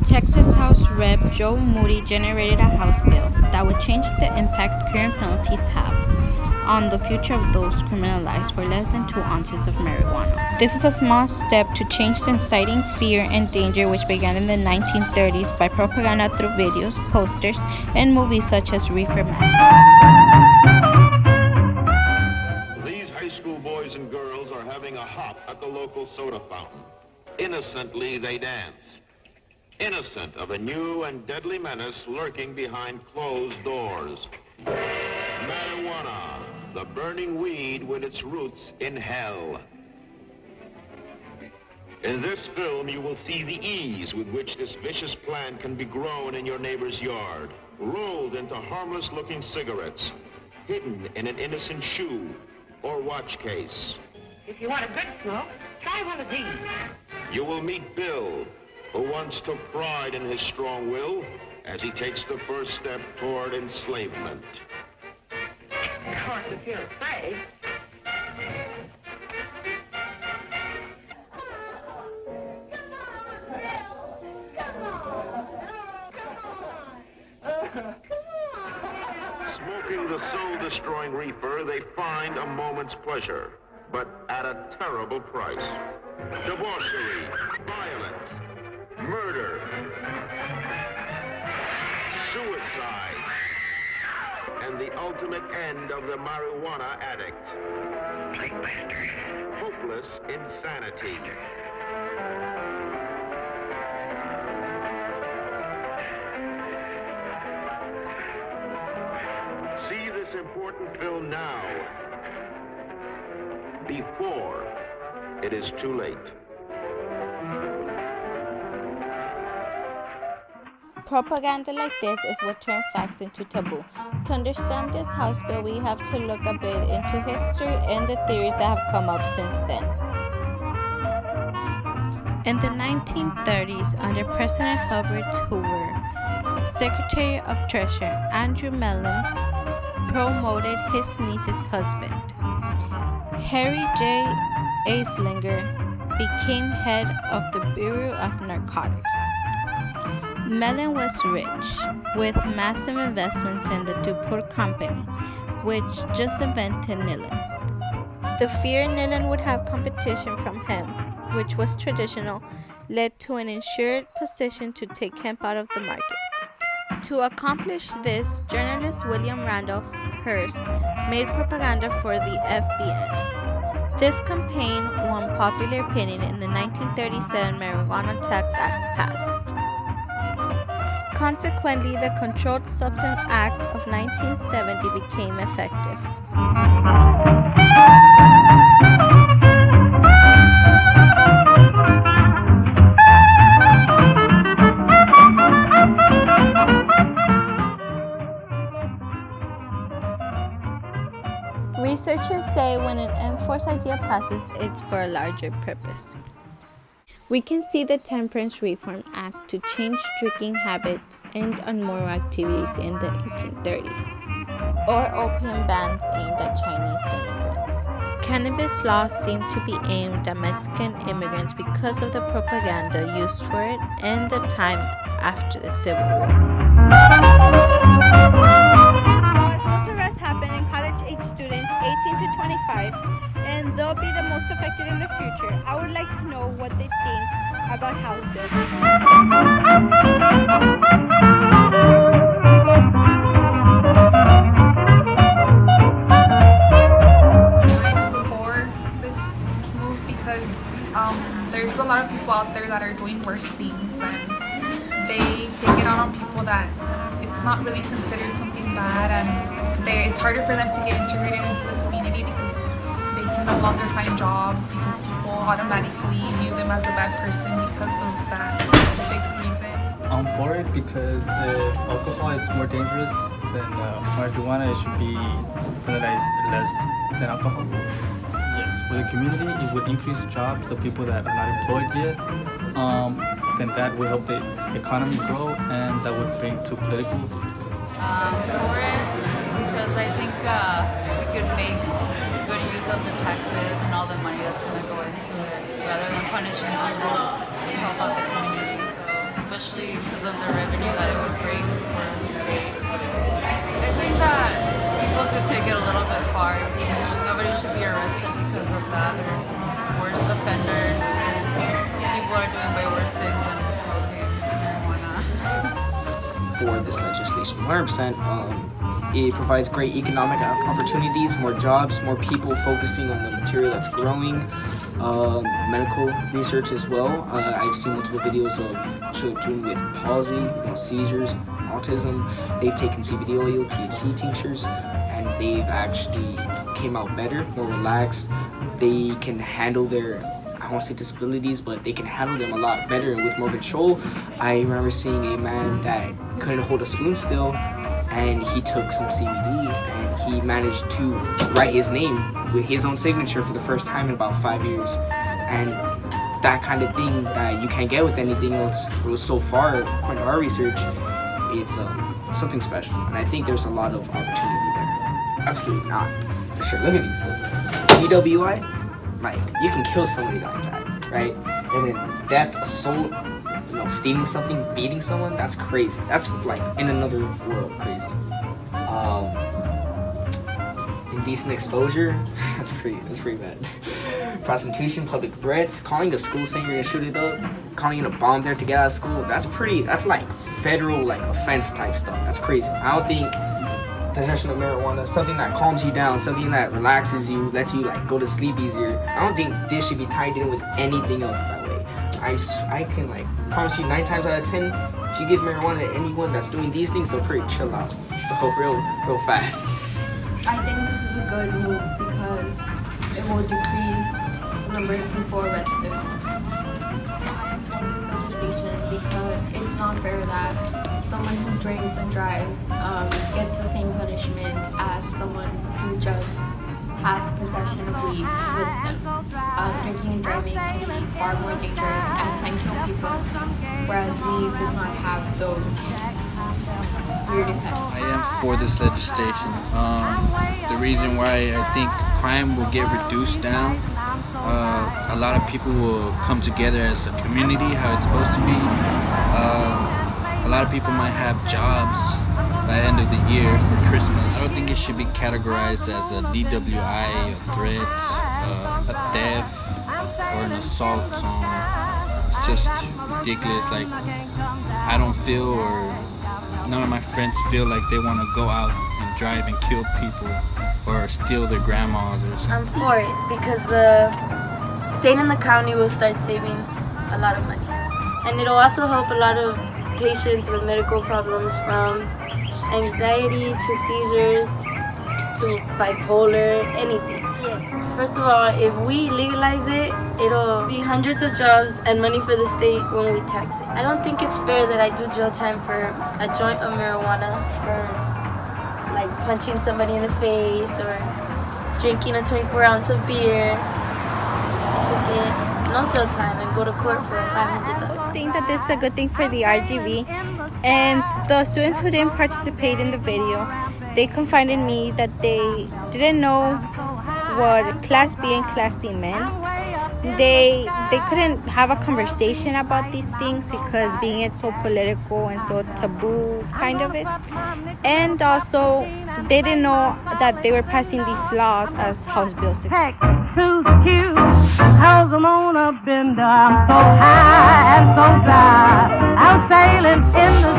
Texas House Rep. Joe Moody generated a House bill that would change the impact current penalties have on the future of those criminalized for less than 2 ounces of marijuana. This is a small step to change the inciting fear and danger which began in the 1930s by propaganda through videos, posters, and movies such as Reefer Madness. These high school boys and girls are having a hop at the local soda fountain. Innocently they dance. Innocent of a new and deadly menace lurking behind closed doors. Marijuana, the burning weed with its roots in hell. In this film, you will see the ease with which this vicious plant can be grown in your neighbor's yard, rolled into harmless-looking cigarettes, hidden in an innocent shoe or watch case. If you want a good smoke, try one of these. You will meet Bill, who once took pride in his strong will as he takes the first step toward enslavement. Of course, if you're afraid. Smoking the soul-destroying reefer, they find a moment's pleasure, but at a terrible price. Debauchery, violence, murder, suicide, and the ultimate end of the marijuana addict. Hopeless insanity. See this important film now, before it is too late. Propaganda like this is what turns facts into taboo. To understand this House bill, we have to look a bit into history and the theories that have come up since then. In the 1930s, under President Herbert Hoover, Secretary of Treasury Andrew Mellon promoted his niece's husband. Harry J. Anslinger became head of the Bureau of Narcotics. Mellon was rich, with massive investments in the DuPont Company, which just invented Nillen. The fear Nillen would have competition from hemp, which was traditional, led to an insured position to take hemp out of the market. To accomplish this, journalist William Randolph Hearst made propaganda for the FBN. This campaign won popular opinion in the 1937 Marijuana Tax Act passed. Consequently, the Controlled Substance Act of 1970 became effective. Researchers say when an enforced idea passes, it's for a larger purpose. We can see the Temperance Reform Act to change drinking habits and immoral activities in the 1830s, or opium bans aimed at Chinese immigrants. Cannabis laws seem to be aimed at Mexican immigrants because of the propaganda used for it and the time after the Civil War. So as most arrests happen in college-age students 18 to 25, and they'll be the most affected in the future, I would like to know what they think about House Bill 16. I'm for this move because there's a lot of people out there that are doing worse things, and they take it out on people that it's not really considered something bad, and it's harder for them to get integrated into the community because they can no longer find jobs because people automatically view them as a bad person because of that specific reason. I'm for it because alcohol is more dangerous than marijuana. It should be penalized less than alcohol. Yes, for the community, it would increase jobs of people that are not employed yet. Then that will help the economy grow, and that would bring to political. For it because I think we could make good use of the taxes and all the money that's going to go into it rather than punishing people and help out the community. So especially because of the revenue that it would bring for the state. I think that people do take it a little bit far. Nobody should be arrested because of that. There's worse offenders. People are doing way worse things than smoking marijuana. For this legislation, 100%. It provides great economic opportunities, more jobs, more people focusing on the material that's growing, medical research as well. I've seen multiple videos of children with palsy, seizures, autism. They've taken CBD oil, THC tinctures, and they've actually came out better, more relaxed. They can handle their, I don't want to say disabilities, but they can handle them a lot better and with more control. I remember seeing a man that couldn't hold a spoon still, and he took some CBD and he managed to write his name with his own signature for the first time in about 5 years. And that kind of thing that you can't get with anything else, so far, according to our research, it's something special. And I think there's a lot of opportunity there. Absolutely not. For sure. Look at these things. DWI, like, you can kill somebody like that, right? And then theft, assault, stealing something, beating someone, that's crazy. That's like in another world crazy. Indecent exposure, that's pretty bad. Prostitution, public threats, calling a school saying you're gonna shoot it up, calling in a bomb there to get out of school, that's like federal like offense type stuff. That's crazy. I don't think possession of marijuana, something that calms you down, something that relaxes you, lets you like go to sleep easier. I don't think this should be tied in with anything else that way. I can like promise you 9 times out of 10, if you give marijuana to anyone that's doing these things, they'll pretty chill out. They'll go real fast. I think this is a good move because it will decrease the number of people arrested. I support this legislation because it's not fair that someone who drinks and drives gets the same punishment as someone who just has possession of weed with them. Drinking and driving can be far more dangerous and can kill people, whereas weed does not have those weird effects. I am for this legislation. The reason why I think crime will get reduced down, a lot of people will come together as a community, how it's supposed to be. A lot of people might have jobs by the end of the year for Christmas. I don't think it should be categorized as a DWI, a threat, a theft, or an assault. It's just ridiculous. Like, I don't feel, or none of my friends feel like they want to go out and drive and kill people or steal their grandmas or something. I'm for it because the state and the county will start saving a lot of money. And it'll also help a lot of patients with medical problems, from anxiety to seizures to bipolar, anything. Yes. First of all, if we legalize it, it'll be hundreds of jobs and money for the state when we tax it. I don't think it's fair that I do jail time for a joint of marijuana, for like punching somebody in the face or drinking a 24-ounce of beer. I should get no jail time and go to court for $500. I think that this is a good thing for the RGV, and the students who didn't participate in the video, they confided in me that they didn't know what Class B and Class C meant. They couldn't have a conversation about these things because being it so political and so taboo kind of it. And also they didn't know that they were passing these laws as House Bill 6. Cause I'm on a bender, I'm so high and so dry, I'm sailing in the